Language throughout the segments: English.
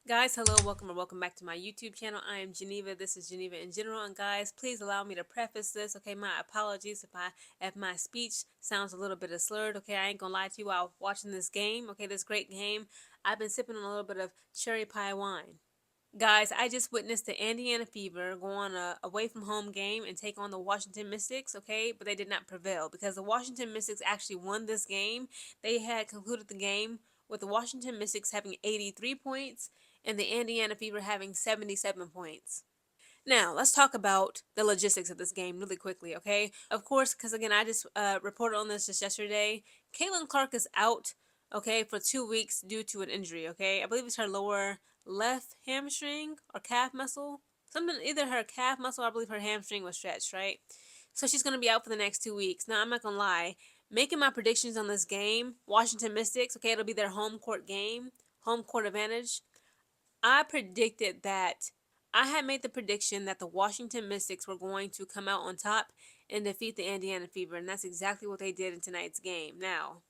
Guys, hello, welcome or welcome back to my YouTube channel. I am Geneva. This is Geneva in general, and guys, please allow me to preface this. Okay, my apologies if my speech sounds a little bit of slurred. Okay, I ain't gonna lie to you while watching this game. Okay, this great game. I've been sipping on a little bit of cherry pie wine. Guys, I just witnessed the Indiana Fever go on a away from home game and take on the Washington Mystics, okay? But they did not prevail because the Washington Mystics actually won this game. They had concluded the game with the Washington Mystics having 83 points and the Indiana Fever having 77 points. Now, let's talk about the logistics of this game really quickly, okay? Of course, because again, I just reported on this just yesterday. Caitlin Clark is out, okay, for 2 weeks due to an injury, okay? I believe it's her lower left hamstring or calf muscle. Something, either her calf muscle or I believe her hamstring was stretched, right? So she's going to be out for the next 2 weeks. Now, I'm not going to lie. Making my predictions on this game, Washington Mystics, okay, it'll be their home court game, home court advantage. I predicted that I had made the prediction that the Washington Mystics were going to come out on top and defeat the Indiana Fever, and that's exactly what they did in tonight's game. Now,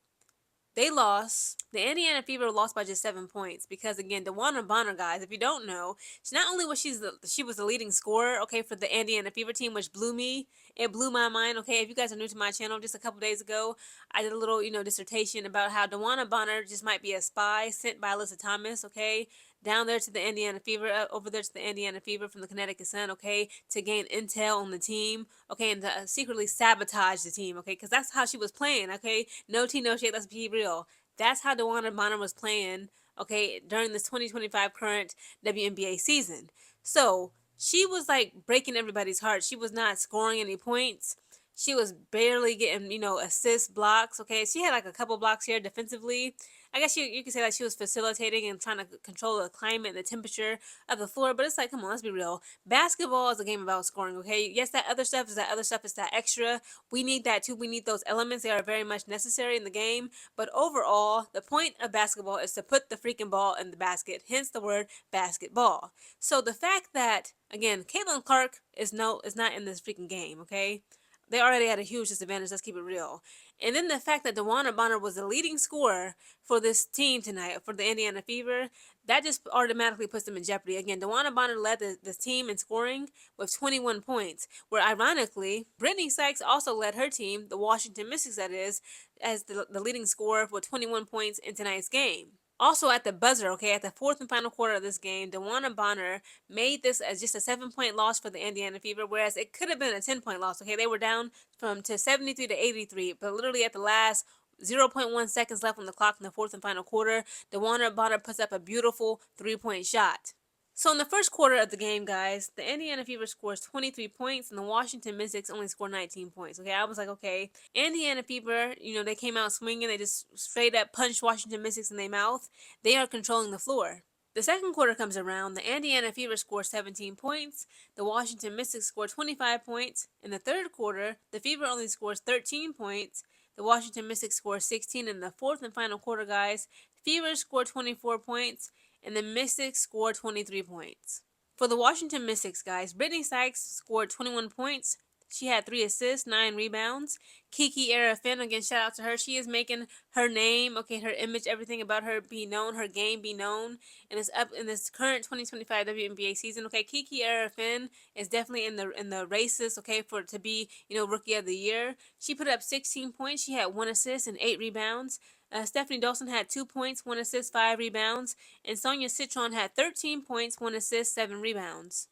they lost. The Indiana Fever lost by just 7 points because again, DeWanna Bonner, guys, if you don't know, she not only was she was the leading scorer, okay, for the Indiana Fever team, which blew me. It blew my mind. Okay, if you guys are new to my channel, just a couple days ago, I did a little dissertation about how DeWanna Bonner just might be a spy sent by Alyssa Thomas. Okay, down there to the Indiana Fever, over there to the Indiana Fever from the Connecticut Sun, okay, to gain intel on the team, okay, and to secretly sabotage the team, okay, because that's how she was playing, okay, no tea, no shade, let's be real. That's how DeWanna Bonner was playing, okay, during this 2025 current WNBA season. So she was like breaking everybody's heart. She was not scoring any points. She was barely getting, assists, blocks. Okay, she had like a couple blocks here defensively. I guess you could say that she was facilitating and trying to control the climate and the temperature of the floor. But it's like, come on, let's be real. Basketball is a game about scoring. Okay, yes, that other stuff is that other stuff is that extra. We need that too. We need those elements. They are very much necessary in the game. But overall, the point of basketball is to put the freaking ball in the basket. Hence the word basketball. So the fact that again, Caitlin Clark is not in this freaking game. Okay, they already had a huge disadvantage. Let's keep it real. And then the fact that DeWanna Bonner was the leading scorer for this team tonight, for the Indiana Fever, that just automatically puts them in jeopardy. Again, DeWanna Bonner led this team in scoring with 21 points, where ironically, Brittany Sykes also led her team, the Washington Mystics that is, as the leading scorer with 21 points in tonight's game. Also at the buzzer, okay, at the fourth and final quarter of this game, DeWanna Bonner made this as just a 7 point loss for the Indiana Fever, whereas it could have been a 10 point loss. Okay, they were down from to 73 to 83, but literally at the last 0.1 seconds left on the clock in the fourth and final quarter, DeWanna Bonner puts up a beautiful 3 point shot. So in the first quarter of the game, guys, the Indiana Fever scores 23 points and the Washington Mystics only score 19 points. Okay, I was like, okay, Indiana Fever, they came out swinging. They just straight up punched Washington Mystics in their mouth. They are controlling the floor. The second quarter comes around. The Indiana Fever scores 17 points. The Washington Mystics score 25 points. In the third quarter, the Fever only scores 13 points. The Washington Mystics score 16. In the fourth and final quarter, guys, Fever score 24 points and the Mystics scored 23 points. For the Washington Mystics, guys, Brittany Sykes scored 21 points. She had 3 assists, 9 rebounds. Kiki Arafin, again, shout out to her. She is making her name, okay, her image, everything about her be known, her game be known. And it's up in this current 2025 WNBA season. Okay, Kiki Arafin is definitely in the races, okay, for to be, rookie of the year. She put up 16 points. She had 1 assist and 8 rebounds. Stephanie Dawson had 2 points, 1 assist, 5 rebounds, and Sonia Citron had 13 points, 1 assist, 7 rebounds.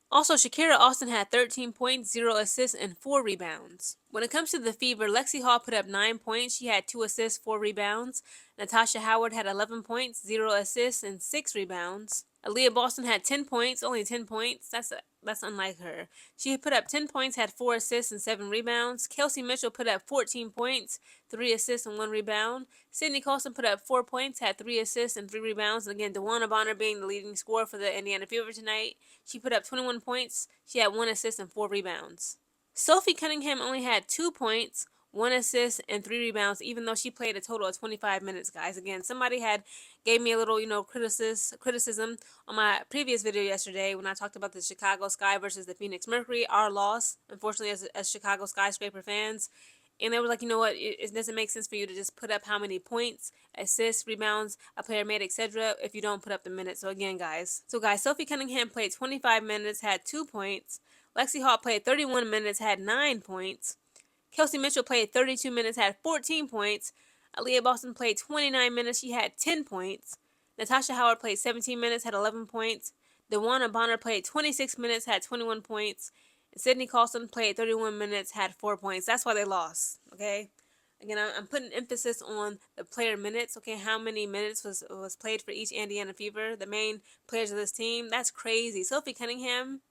Also, Shakira Austin had 13 points, 0 assists, and 4 rebounds. When it comes to the Fever, Lexi Hall put up 9 points. She had 2 assists, 4 rebounds. Natasha Howard had 11 points, 0 assists, and 6 rebounds. Aaliyah Boston had 10 points, only 10 points. That's unlike her. She put up 10 points, had 4 assists and 7 rebounds. Kelsey Mitchell put up 14 points, 3 assists and 1 rebound. Sydney Colson put up 4 points, had 3 assists and 3 rebounds. And again, DeWanna Bonner being the leading scorer for the Indiana Fever tonight. She put up 21 points. She had 1 assist and 4 rebounds. Sophie Cunningham only had 2 points, 1 assist, and 3 rebounds, even though she played a total of 25 minutes, guys. Again, somebody gave me a little, criticism on my previous video yesterday when I talked about the Chicago Sky versus the Phoenix Mercury, our loss, unfortunately, as Chicago Skyscraper fans. And they were like, you know what, it doesn't make sense for you to just put up how many points, assists, rebounds a player made, etc. if you don't put up the minutes. So again, guys. Sophie Cunningham played 25 minutes, had 2 points. Lexie Hall played 31 minutes, had 9 points. Kelsey Mitchell played 32 minutes, had 14 points. Aaliyah Boston played 29 minutes, she had 10 points. Natasha Howard played 17 minutes, had 11 points. DeWanna Bonner played 26 minutes, had 21 points. Sydney Carlson played 31 minutes, had 4 points. That's why they lost, okay? Again, I'm putting emphasis on the player minutes, okay? How many minutes was played for each Indiana Fever, the main players of this team. That's crazy. Sophie Cunningham,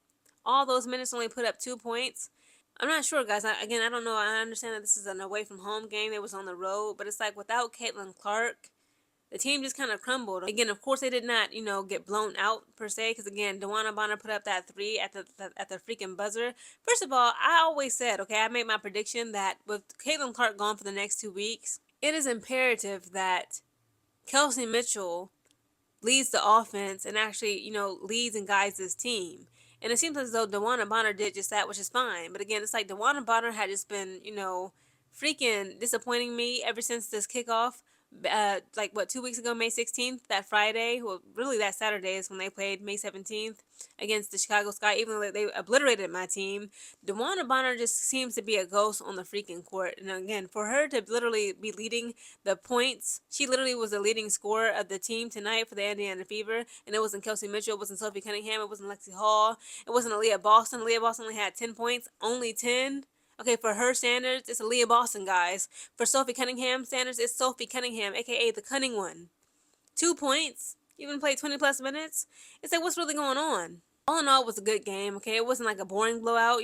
all those minutes only put up 2 points. I'm not sure, guys. I don't know. I understand that this is an away from home game. It was on the road, but it's like without Caitlin Clark, the team just kind of crumbled. Again, of course, they did not, get blown out per se, because again, DeWanna Bonner put up that 3 at the freaking buzzer. First of all, I always said, okay, I made my prediction that with Caitlin Clark gone for the next 2 weeks, it is imperative that Kelsey Mitchell leads the offense and actually, leads and guides this team. And it seems as though DeWanna Bonner did just that, which is fine. But again, it's like DeWanna Bonner had just been, freaking disappointing me ever since this kickoff. 2 weeks ago, May 16th, that Friday, well, really that Saturday is when they played, May 17th, against the Chicago Sky, even though they obliterated my team. DeWanna Bonner just seems to be a ghost on the freaking court. And again, for her to literally be leading the points, she literally was the leading scorer of the team tonight for the Indiana Fever. And it wasn't Kelsey Mitchell, it wasn't Sophie Cunningham, it wasn't Lexie Hall, it wasn't Aaliyah Boston. Aaliyah Boston only had 10 points, only 10. Okay, for her standards, it's Aaliyah Boston, guys. For Sophie Cunningham standards, it's Sophie Cunningham, aka the cunning one. 2 points, even played 20 plus minutes. It's like, what's really going on? All in all, it was a good game, okay? It wasn't like a boring blowout,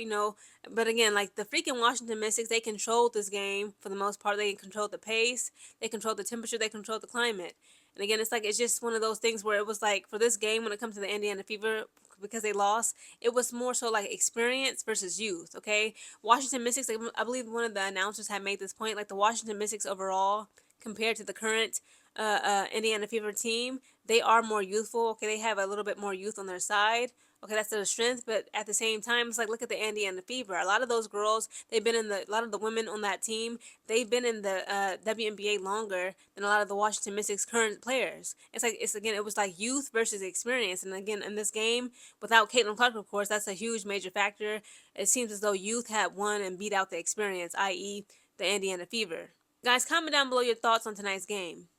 But again, like the freaking Washington Mystics, they controlled this game for the most part. They controlled the pace, they controlled the temperature, they controlled the climate. And again, it's just one of those things where it was like, for this game, when it comes to the Indiana Fever, because they lost, it was more so like experience versus youth, okay? Washington Mystics, I believe one of the announcers had made this point, like the Washington Mystics overall, compared to the current Indiana Fever team, they are more youthful, okay? They have a little bit more youth on their side. Okay, that's their strength, but at the same time, it's like, look at the Indiana Fever. A lot of those girls, a lot of the women on that team, they've been in the WNBA longer than a lot of the Washington Mystics current players. It was like youth versus experience. And again, in this game, without Caitlin Clark, of course, that's a huge major factor. It seems as though youth had won and beat out the experience, i.e. the Indiana Fever. Guys, comment down below your thoughts on tonight's game.